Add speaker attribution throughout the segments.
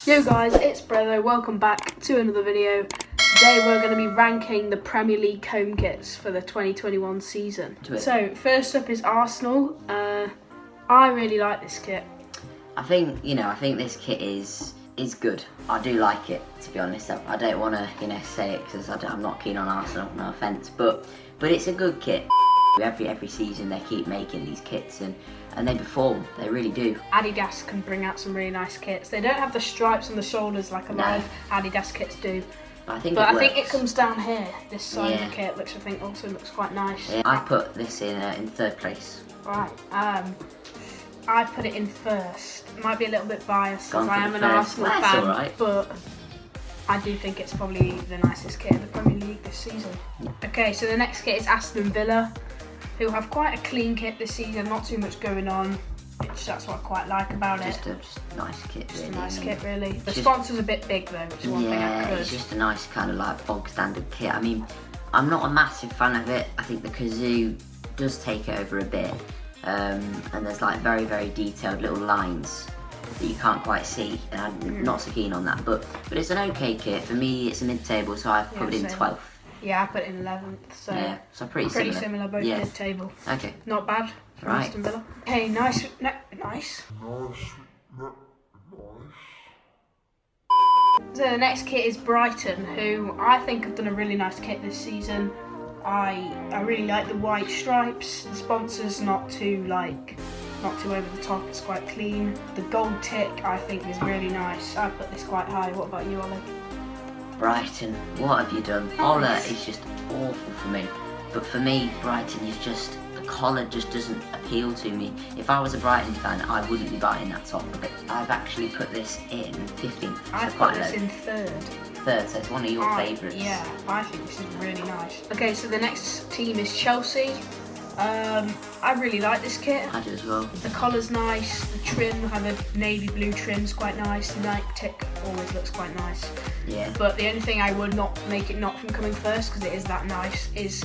Speaker 1: Yo guys, it's Brevo, welcome back to another video. Today we're going to be ranking the Premier League home kits for the 2021 season. So first up is Arsenal. I really like this kit.
Speaker 2: I think this kit is good. I do like it, to be honest. I don't want to say it because I'm not keen on Arsenal, no offence, but it's a good kit. Every season they keep making these kits and they perform, they really do.
Speaker 1: Adidas can bring out some really nice kits. They don't have the stripes on the shoulders like a lot of Adidas kits do.
Speaker 2: But I think it
Speaker 1: comes down here, this side of the kit, which I think also looks quite nice.
Speaker 2: Yeah, I put this in third place.
Speaker 1: Right, I put it in first. It might be a little bit biased because I am an Arsenal fan,
Speaker 2: right.
Speaker 1: But I do think it's probably the nicest kit in the Premier League this season. Okay, so the next kit is Aston Villa, who have quite a clean kit this season, not too much going on, which that's what I quite like about it.
Speaker 2: Just a nice kit,
Speaker 1: Just
Speaker 2: really.
Speaker 1: a nice kit, really. The sponsor's a bit big though, which is one thing I could.
Speaker 2: It's just a nice kind of like bog standard kit. I mean, I'm not a massive fan of it. I think the kazoo does take it over a bit, and there's like very, very detailed little lines that you can't quite see, and I'm not so keen on that. But it's an okay kit. For me, it's a mid-table, so I've put it in 12th.
Speaker 1: Yeah, I put it in 11th,
Speaker 2: so pretty similar.
Speaker 1: Both mid-table.
Speaker 2: Okay.
Speaker 1: Not bad for Aston Villa. Okay, nice. So the next kit is Brighton, who I think have done a really nice kit this season. I really like the white stripes. The sponsor's not too over the top. It's quite clean. The gold tick I think is really nice. I put this quite high. What about you, Ollie?
Speaker 2: Brighton, what have you done? Ola is just awful for me. But for me, Brighton is just, the collar just doesn't appeal to me. If I was a Brighton fan, I wouldn't be buying that top of it. I've actually put this in 15th.
Speaker 1: I've put this in third.
Speaker 2: Third, so it's one of your favourites.
Speaker 1: Yeah, I think this is really nice. Okay, so the next team is Chelsea. I really like this kit.
Speaker 2: I do as well.
Speaker 1: The collar's nice, the trim, kind of navy blue trim's quite nice. The Nike tick always looks quite nice.
Speaker 2: Yeah.
Speaker 1: But the only thing I would not make it not from coming first, because it is that nice, is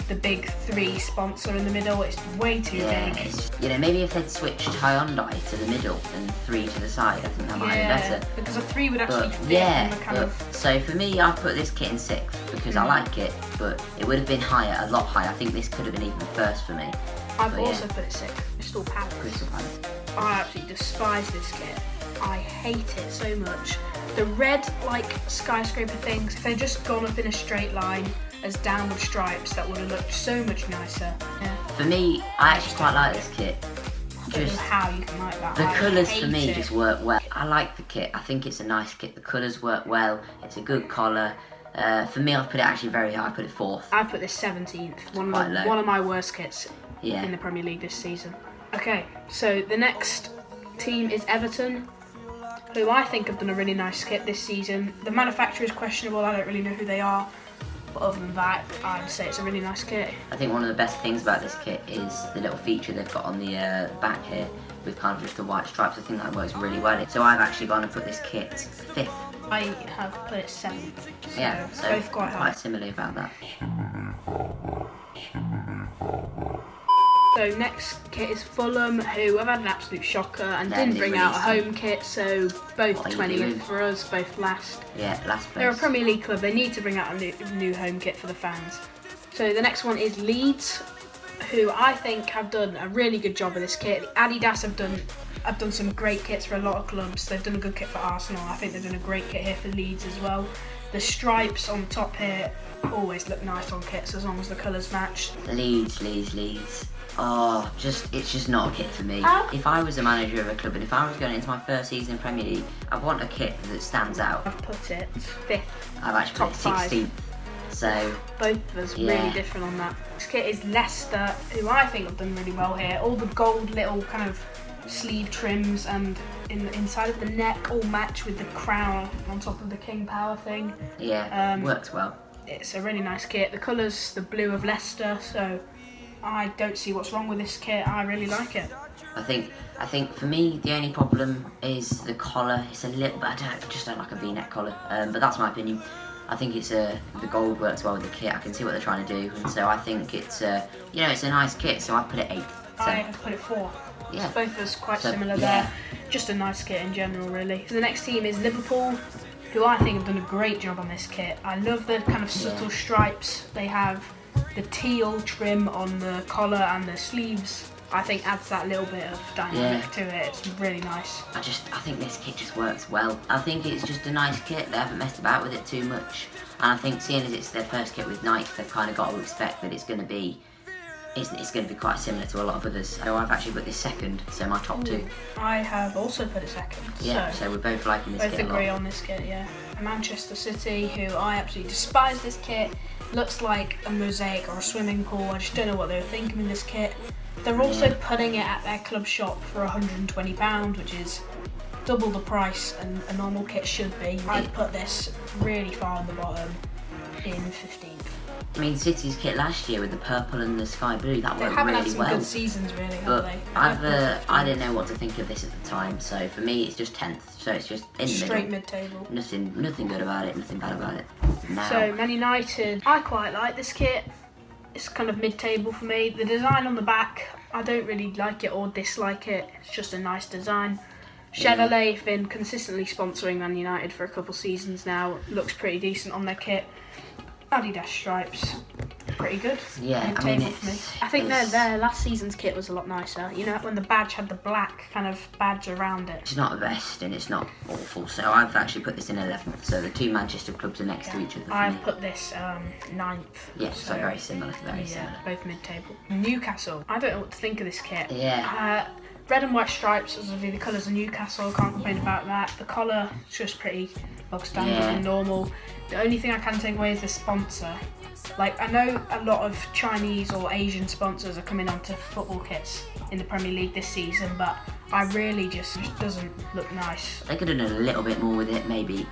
Speaker 1: the big 3 sponsor in the middle. It's way too big.
Speaker 2: Maybe if they'd switched Hyundai to the middle and 3 to the side, I think that might be better.
Speaker 1: Because a 3 would actually fit.
Speaker 2: So for me, I put this kit in 6th because I like it, but it would have been higher, a lot higher. I think this could have been even first for me.
Speaker 1: I've also put it 6th. Crystal Palace. I absolutely despise this kit. I hate it so much. The red, skyscraper things, if they'd just gone up in a straight line as downward stripes, that would have looked so much nicer. Yeah.
Speaker 2: For me, I actually quite like this kit.
Speaker 1: I don't know how you can like that.
Speaker 2: The colours for me just work well. I like the kit. I think it's a nice kit. The colours work well. It's a good collar. For me, I've put it actually very high. I put it 4th.
Speaker 1: I put this 17th. One of my worst kits in the Premier League this season. Okay, so the next team is Everton, who I think have done a really nice kit this season. The manufacturer is questionable. I don't really know who they are. But other than that, I'd say it's a really nice kit.
Speaker 2: I think one of the best things about this kit is the little feature they've got on the back here with kind of just the white stripes. I think that works really well. So I've actually gone and put this kit 5th.
Speaker 1: I have put it 7th. So both quite high.
Speaker 2: Quite similarly about that.
Speaker 1: So next kit is Fulham, who have had an absolute shocker and didn't bring out a home kit, so both 20th for us, both last.
Speaker 2: Yeah, last place.
Speaker 1: They're a Premier League club, they need to bring out a new home kit for the fans. So the next one is Leeds, who I think have done a really good job of this kit. Adidas have done some great kits for a lot of clubs. They've done a good kit for Arsenal. I think they've done a great kit here for Leeds as well. The stripes on the top here always look nice on kits as long as the colours match.
Speaker 2: Leeds. Oh, it's just not a kit for me. If I was a manager of a club and if I was going into my first season in Premier League, I want a kit that stands out.
Speaker 1: I've put it 5th.
Speaker 2: I've actually put it 16th. So
Speaker 1: both of us really different on that. This kit is Leicester, who I think have done really well here. All the gold little kind of sleeve trims and inside of the neck all match with the crown on top of the King Power thing.
Speaker 2: Yeah, works well.
Speaker 1: It's a really nice kit. The colours, the blue of Leicester, so I don't see what's wrong with this kit. I really like it.
Speaker 2: I think for me the only problem is the collar. It's a little bit. I just don't like a V-neck collar. But that's my opinion. I think it's the gold works well with the kit. I can see what they're trying to do, and so I think it's it's a nice kit. So I put it 8th.
Speaker 1: I have put it 4th.
Speaker 2: Yeah.
Speaker 1: Both of us quite
Speaker 2: So,
Speaker 1: similar
Speaker 2: yeah.
Speaker 1: there. Just a nice kit in general, really. So the next team is Liverpool, who I think have done a great job on this kit. I love the kind of subtle stripes they have. The teal trim on the collar and the sleeves, I think, adds that little bit of dynamic to it. It's really nice.
Speaker 2: I think this kit just works well. I think it's just a nice kit. They haven't messed about with it too much. And I think seeing as it's their first kit with Nike, they've kind of got to expect that it's going to be quite similar to a lot of others. So I've actually put this second, so my top two.
Speaker 1: I have also put it second.
Speaker 2: Yeah, so we're both liking this
Speaker 1: both
Speaker 2: kit a lot.
Speaker 1: agree on this kit, yeah. Manchester City, who I absolutely despise this kit. Looks like a mosaic or a swimming pool. I just don't know what they were thinking with this kit. They're also putting it at their club shop for £120, which is double the price a normal kit should be. I'd put this really far on the bottom in 15th.
Speaker 2: I mean, City's kit last year with the purple and the sky blue, that
Speaker 1: They
Speaker 2: worked
Speaker 1: haven't
Speaker 2: really
Speaker 1: had some
Speaker 2: well.
Speaker 1: good seasons, really, have
Speaker 2: But
Speaker 1: they?
Speaker 2: I didn't know what to think of this at the time, so for me it's just 10th. So it's just in the
Speaker 1: Straight
Speaker 2: middle.
Speaker 1: mid-table.
Speaker 2: Nothing good about it, nothing bad about it. Now,
Speaker 1: So Man United, I quite like this kit. It's kind of mid-table for me. The design on the back, I don't really like it or dislike it. It's just a nice design. Chevrolet have been consistently sponsoring Man United for a couple seasons now. Looks pretty decent on their kit. Adidas stripes, pretty good.
Speaker 2: Yeah, I mean,
Speaker 1: Mid-table for me. I think their last season's kit was a lot nicer. You know, when the badge had the black kind of badge around it.
Speaker 2: it's not the best and it's not awful, so I've actually put this in 11th. So the two Manchester clubs are next to each other for
Speaker 1: I've
Speaker 2: me.
Speaker 1: put this 9th.
Speaker 2: Yeah, so very similar, very
Speaker 1: Yeah,
Speaker 2: similar.
Speaker 1: both mid-table. Newcastle. I don't know what to think of this kit.
Speaker 2: Yeah.
Speaker 1: Red and white stripes, obviously the colours of Newcastle, can't complain about that. The collar is just pretty bog standard and normal. The only thing I can take away is the sponsor. Like, I know a lot of Chinese or Asian sponsors are coming onto football kits in the Premier League this season, but I really just doesn't look nice.
Speaker 2: They could have done a little bit more with it, maybe,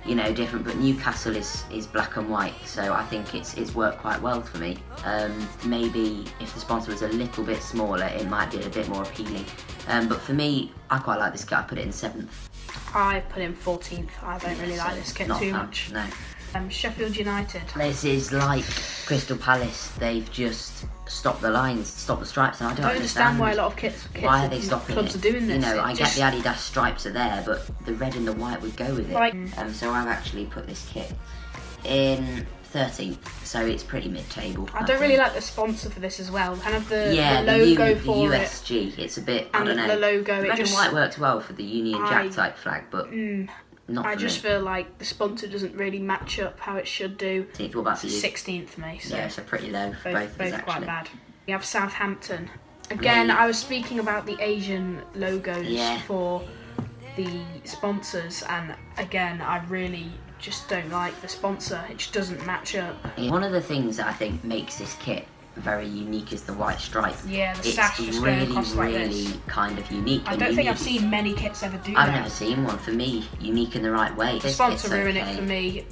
Speaker 2: you know, different. But Newcastle is black and white, so I think it's worked quite well for me. Maybe if the sponsor was a little bit smaller, it might be a bit more appealing. But for me, I quite like this kit. I put it in 7th.
Speaker 1: I put in 14th. I don't really like this kit
Speaker 2: Not
Speaker 1: too
Speaker 2: fun,
Speaker 1: much.
Speaker 2: No.
Speaker 1: Sheffield United.
Speaker 2: This is like Crystal Palace. They've just stopped the lines, stopped the stripes, and I don't
Speaker 1: understand why a lot of kits
Speaker 2: why are they stopping
Speaker 1: clubs
Speaker 2: it?
Speaker 1: are doing this.
Speaker 2: You know, I
Speaker 1: Just-
Speaker 2: get the Adidas stripes are there, but the red and the white would go with it.
Speaker 1: Like-
Speaker 2: So I've actually put this kit in 13th, so it's pretty mid-table.
Speaker 1: I don't really like the sponsor for this as well. Kind of the
Speaker 2: the
Speaker 1: logo
Speaker 2: the
Speaker 1: for it.
Speaker 2: USG. It's a bit, I
Speaker 1: And
Speaker 2: don't know.
Speaker 1: the logo, it
Speaker 2: red
Speaker 1: just-
Speaker 2: and white works well for the Union Jack type flag, but not
Speaker 1: I
Speaker 2: for
Speaker 1: just
Speaker 2: me.
Speaker 1: feel like the sponsor doesn't really match up how it should do.
Speaker 2: What about for you?
Speaker 1: 16th for me, so
Speaker 2: Yeah, so pretty low for both of us,
Speaker 1: quite
Speaker 2: actually.
Speaker 1: bad. We have Southampton. Again, I was speaking about the Asian logos for the sponsors, and again, I really just don't like the sponsor. It just doesn't match up.
Speaker 2: One of the things that I think makes this kit very unique is the white stripe.
Speaker 1: Yeah, the
Speaker 2: It's
Speaker 1: sash just going
Speaker 2: really,
Speaker 1: across like
Speaker 2: really
Speaker 1: this.
Speaker 2: kind of unique.
Speaker 1: I
Speaker 2: and
Speaker 1: don't think I've
Speaker 2: unique.
Speaker 1: seen many kits ever do
Speaker 2: I've
Speaker 1: that.
Speaker 2: never seen one. For me, unique in the right way.
Speaker 1: The sponsor ruined it for me.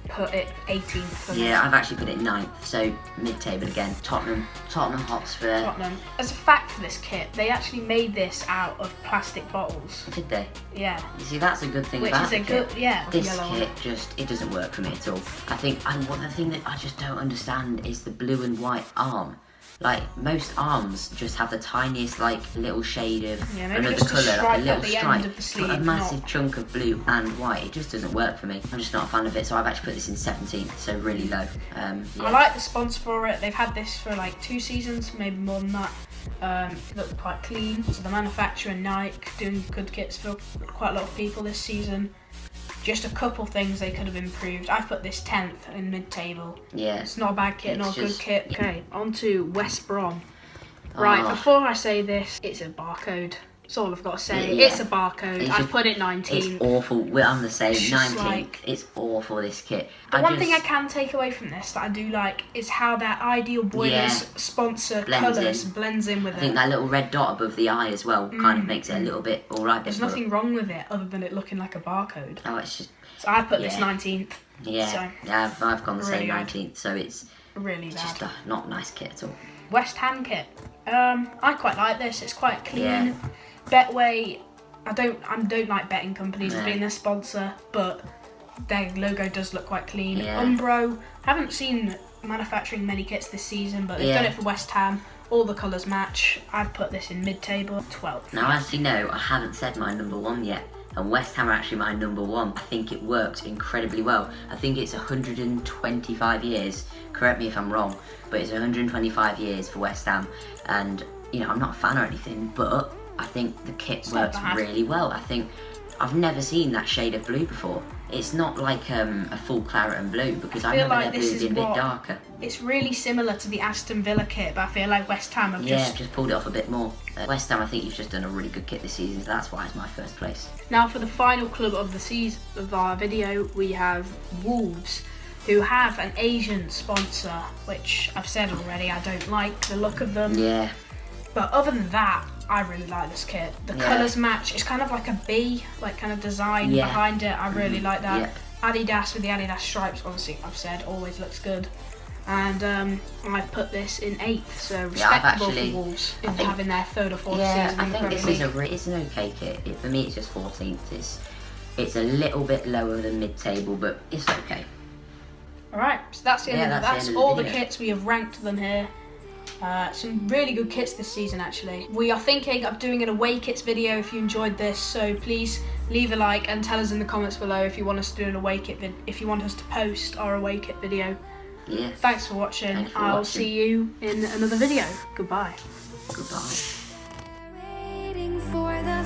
Speaker 1: Put it 18th for me.
Speaker 2: Yeah, I've actually put it 9th, so mid-table again. Tottenham Hotspur.
Speaker 1: Tottenham. As a fact for this kit, they actually made this out of plastic bottles.
Speaker 2: Did they?
Speaker 1: Yeah.
Speaker 2: You see, that's a good thing
Speaker 1: Which
Speaker 2: about
Speaker 1: is
Speaker 2: the
Speaker 1: a good,
Speaker 2: kit.
Speaker 1: yeah.
Speaker 2: This
Speaker 1: yellow
Speaker 2: kit
Speaker 1: one.
Speaker 2: it doesn't work for me at all. I think, and one the thing that I just don't understand is the blue and white arm. Like, most arms just have the tiniest, like, little shade of
Speaker 1: Yeah, maybe
Speaker 2: another
Speaker 1: just a
Speaker 2: colour, like
Speaker 1: stripe
Speaker 2: a little
Speaker 1: at the end
Speaker 2: stripe.
Speaker 1: of the
Speaker 2: But
Speaker 1: sleeve,
Speaker 2: a massive
Speaker 1: not-
Speaker 2: chunk of blue and white. It just doesn't work for me. I'm just not a fan of it, so I've actually put this in 17th, so really low.
Speaker 1: I
Speaker 2: Yeah.
Speaker 1: like the sponsor for it. They've had this for like 2 seasons, maybe more than that. It looked quite clean. So the manufacturer, Nike, doing good kits for quite a lot of people this season. Just a couple things they could have improved. I've put this 10th in mid-table.
Speaker 2: Yeah.
Speaker 1: It's not a bad kit,
Speaker 2: It's
Speaker 1: not a good
Speaker 2: just-
Speaker 1: kit. Okay, on to West Brom. Right,
Speaker 2: Oh.
Speaker 1: before I say this, it's a barcode. That's all I've got to say.
Speaker 2: Yeah.
Speaker 1: It's a barcode.
Speaker 2: It's
Speaker 1: I
Speaker 2: just-
Speaker 1: put it
Speaker 2: It's
Speaker 1: 19.
Speaker 2: awful. I'm the same.
Speaker 1: It's just
Speaker 2: 19th.
Speaker 1: like-
Speaker 2: It's awful, this kit.
Speaker 1: The one thing I can take away from this that I do like is how that Ideal Boilers
Speaker 2: Yeah.
Speaker 1: sponsor
Speaker 2: Blends
Speaker 1: colours
Speaker 2: in.
Speaker 1: blends in with
Speaker 2: I think
Speaker 1: it.
Speaker 2: that little red dot above the eye as well kind of makes it a little bit alright.
Speaker 1: There's nothing wrong with it other than it looking like a barcode.
Speaker 2: Oh, it's just
Speaker 1: So I put this
Speaker 2: Yeah.
Speaker 1: 19th.
Speaker 2: yeah.
Speaker 1: So,
Speaker 2: Yeah, I've gone the
Speaker 1: really
Speaker 2: same
Speaker 1: bad.
Speaker 2: 19th, so it's
Speaker 1: really bad.
Speaker 2: just not a nice kit at all.
Speaker 1: West Ham kit. I quite like this. It's quite clean.
Speaker 2: Yeah.
Speaker 1: Betway. I don't like betting companies as
Speaker 2: No.
Speaker 1: being their sponsor, but their logo does look quite clean.
Speaker 2: Yeah.
Speaker 1: Umbro. Haven't seen manufacturing many kits this season, but they've
Speaker 2: Yeah.
Speaker 1: done it for West Ham. All the colours match. I've put this in mid-table, 12th.
Speaker 2: Now, as you know, I haven't said my number one yet, and West Ham are actually my number one. I think it worked incredibly well. I think it's 125 years, correct me if I'm wrong, but it's 125 years for West Ham, and, you know, I'm not a fan or anything, but I think the kit works really well. I think I've never seen that shade of blue before. It's not like a full claret and blue, because I remember their blue being a bit darker.
Speaker 1: It's really similar to the Aston Villa kit, but I feel like West Ham have
Speaker 2: just pulled it off a bit more. West Ham, I think you've just done a really good kit this season, so that's why it's my first place.
Speaker 1: Now for the final club of the season of our video, we have Wolves, who have an Asian sponsor, which I've said already, I don't like the look of them.
Speaker 2: Yeah.
Speaker 1: But other than that, I really like this kit. The colours match. It's kind of like a B, like kind of design behind it. I really like that.
Speaker 2: Yep.
Speaker 1: Adidas with the Adidas stripes, obviously, I've said, always looks good. And I've put this in 8th, so respectable for Wolves in having their 3rd or 4th season.
Speaker 2: I think this is it's an okay kit. For me, it's just 14th. It's a little bit lower than mid-table, but it's okay.
Speaker 1: Alright, so that's the end of that's all the kits. We have ranked them here. Some really good kits this season, actually. We are thinking of doing an away kits video if you enjoyed this, so please leave a like and tell us in the comments below if you want us to do an away kit if you want us to post our away kit video.
Speaker 2: Yeah.
Speaker 1: Thanks for watching. I'll see you in another video. Goodbye.
Speaker 2: Goodbye.
Speaker 3: Waiting for the